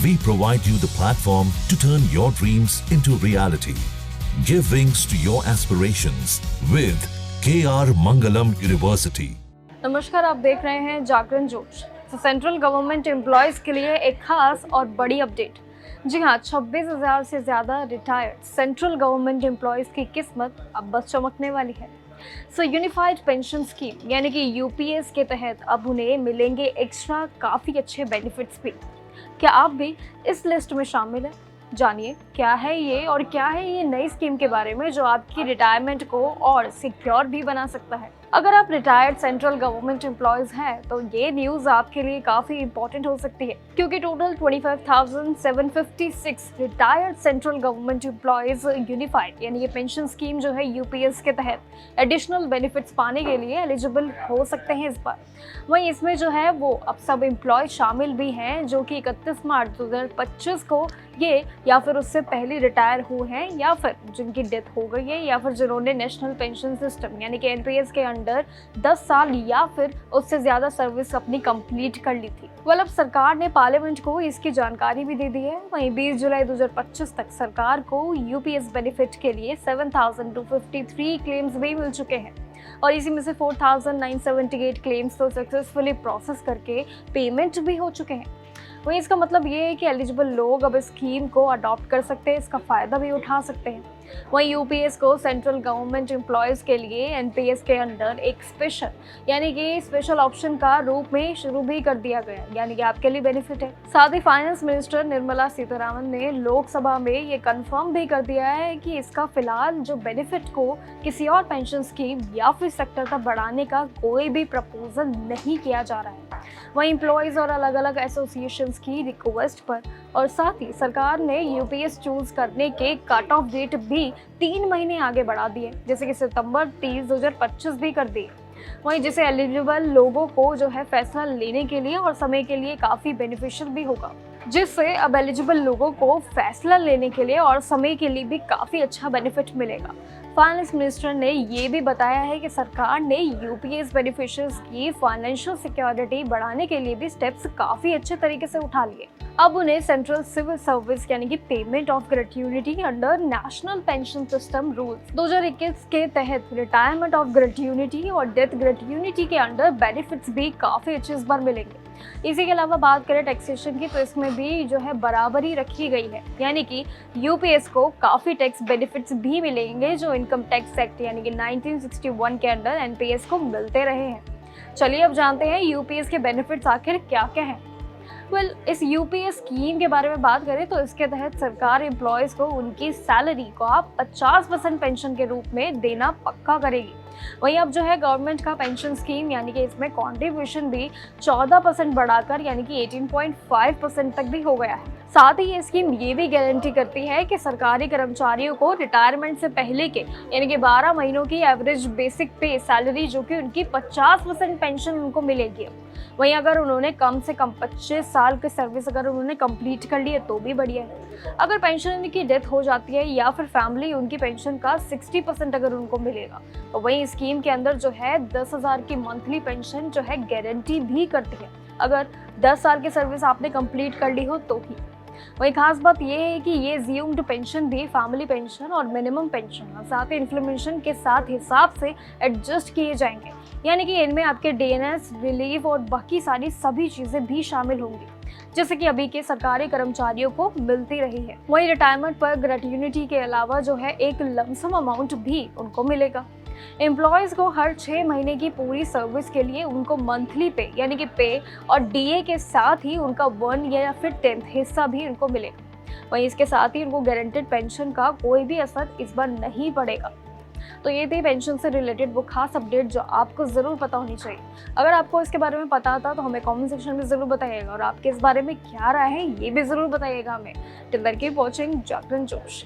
We provide you the platform to turn your dreams into reality. Give wings to your aspirations with KR Mangalam University. नमस्कार, आप देख रहे हैं जागरण जोश। Central government employees के लिए एक खास और बड़ी अपडेट। जी हाँ, 26,000 से ज़्यादा रिटायर्ड सेंट्रल गवर्नमेंट एम्प्लॉयज़ की किस्मत अब बस चमकने वाली है। यूनिफाइड पेंशन स्कीम यानी कि यूपीएस के तहत अब उन्हें मिलेंगे एक्स्ट्रा काफ़ी अच्छे बेनिफिट्स भी। क्या आप भी इस लिस्ट में शामिल हैं? जानिए क्या है ये और क्या है ये नई स्कीम के बारे में जो आपकी रिटायरमेंट को और सिक्योर भी बना सकता है। अगर आप रिटायर्ड सेंट्रल गवर्नमेंट एम्प्लॉयज़ हैं तो ये न्यूज़ आपके लिए काफ़ी इंपॉर्टेंट हो सकती है, क्योंकि total 25,756 retired central government employees unified यानी ये पेंशन स्कीम जो है यूपीएस के तहत एडिशनल बेनिफिट्स पाने के लिए एलिजिबल हो सकते हैं इस बार। वहीं इसमें जो है वो अब सब एम्प्लॉय शामिल भी हैं जो कि 31 मार्च 2025 को ये या फिर उससे पहले रिटायर हुए हैं या फिर जिनकी डेथ हो गई है या फिर जिन्होंने नेशनल पेंशन सिस्टम यानी कि एनपीएस के अंडर 10 साल या फिर उससे ज़्यादा सर्विस अपनी कंप्लीट कर ली थी। अब सरकार ने पार्लियामेंट को इसकी जानकारी भी दे दी है। वहीं 20 जुलाई 2025 तक सरकार को यूपीएस बेनिफिट के लिए 7,253 क्लेम्स भी मिल चुके हैं और इसी में से 4,978 क्लेम्स तो सक्सेसफुली प्रोसेस करके पेमेंट भी हो चुके हैं। वहीं इसका मतलब ये है कि एलिजिबल लोग अब इस स्कीम को अडॉप्ट कर सकते हैं, इसका फ़ायदा भी उठा सकते हैं। वहीं यूपीएस को सेंट्रल गवर्नमेंट एम्प्लॉयज़ के लिए एनपीएस के अंडर एक स्पेशल ऑप्शन का रूप में शुरू भी कर दिया गया, यानी कि आपके लिए बेनिफिट है। साथ ही फाइनेंस मिनिस्टर निर्मला सीतारामन ने लोकसभा में ये कंफर्म भी कर दिया है कि इसका फिलहाल जो बेनिफिट को किसी और पेंशन स्कीम या फिर सेक्टर तक बढ़ाने का कोई भी प्रपोजल नहीं किया जा रहा है। वहीं एम्प्लॉयज़ और अलग अलग एसोसिएशंस की रिक्वेस्ट पर और साथ ही सरकार ने यूपीएस चूज करने के कट ऑफ डेट भी 3 महीने आगे बढ़ा दिए, जैसे कि सितंबर 30, 2025 भी कर दिए। वहीं जिसे एलिजिबल लोगों को जो है फैसला लेने के लिए और समय के लिए काफ़ी बेनिफिशियल भी होगा, जिससे अब एलिजिबल लोगों को फैसला लेने के लिए और समय के लिए भी काफ़ी अच्छा बेनिफिट मिलेगा। फाइनेंस मिनिस्टर ने ये भी बताया है कि सरकार ने यूपीएस बेनिफिशियरीज की फाइनेंशियल सिक्योरिटी बढ़ाने के लिए भी स्टेप्स काफ़ी अच्छे तरीके से उठा लिए। अब उन्हें सेंट्रल सिविल सर्विस यानी कि payment of gratuity under national pension system rules 2021 के तहत रिटायरमेंट ऑफ ग्रेट्युइटी और डेथ ग्रेट्युइटी के अंडर बेनिफिट्स भी काफ़ी अच्छे इस बार मिलेंगे। इसी के अलावा बात करें टैक्सेशन की, तो इसमें भी जो है बराबरी रखी गई है, यानी कि यूपीएस को काफ़ी टैक्स बेनिफिट्स भी मिलेंगे जो इनकम टैक्स एक्ट यानी कि 1961 के अंडर एनपीएस को मिलते रहे हैं। चलिए अब जानते हैं यूपीएस के बेनिफिट्स आखिर क्या क्या हैं। इस यूपीएस स्कीम के बारे में बात करें तो इसके तहत सरकार एम्प्लॉयज़ को उनकी सैलरी को आप 50% पेंशन के रूप में देना पक्का करेगी। वहीं अब जो है गवर्नमेंट का पेंशन स्कीम यानी कि इसमें कंट्रीब्यूशन भी 14% बढ़ाकर यानी कि 18.5% तक भी हो गया है। साथ ही ये स्कीम ये भी गारंटी करती है कि सरकारी कर्मचारियों को रिटायरमेंट से पहले के यानी कि 12 महीनों की एवरेज बेसिक पे सैलरी जो कि उनकी 50% पेंशन उनको मिलेगी। वहीं अगर उन्होंने कम से कम 25 साल की सर्विस अगर उन्होंने कंप्लीट कर ली है तो भी बढ़िया है। अगर पेंशनर की डेथ हो जाती है या फिर फैमिली उनकी पेंशन का 60% अगर उनको मिलेगा, तो वहीं स्कीम के अंदर जो है 10,000 की मंथली पेंशन जो है गारंटी भी करती है, अगर 10 साल की सर्विस आपने कंप्लीट कर ली हो तो ही। वही खास बात यह है कि ये ज़्यूम्ड पेंशन भी फैमिली पेंशन और मिनिमम पेंशन और साथ ही इन्फ्लेमेशन के साथ हिसाब से एडजस्ट किए जाएंगे, यानी कि इनमें आपके डीएनएस, रिलीफ और बाकी सारी सभी चीज़ें भी शामिल होंगी, जैसे कि अभी के सरकारी कर्मचारियों को मिलती रही है। वहीं रिटायरमेंट पर ग्रेट्युइटी के अलावा जो है एक लमसम अमाउंट भी उनको मिलेगा। एम्प्लॉयज़ को हर 6 महीने की पूरी सर्विस के लिए उनको मंथली पे यानी कि पे और डीए के साथ ही उनका 1 या फिर 10th हिस्सा भी उनको मिलेगा। वहीं इसके साथ ही उनको गारंटेड पेंशन का कोई भी असर इस बार नहीं पड़ेगा। तो ये थी पेंशन से रिलेटेड वो खास अपडेट जो आपको ज़रूर पता होनी चाहिए। अगर आपको इसके बारे में पता था तो हमें कमेंट सेक्शन में ज़रूर बताइएगा और आपके इस बारे में क्या राय है ये भी ज़रूर बताइएगा हमें। टिल देन कीप वॉचिंग जागरण जोश।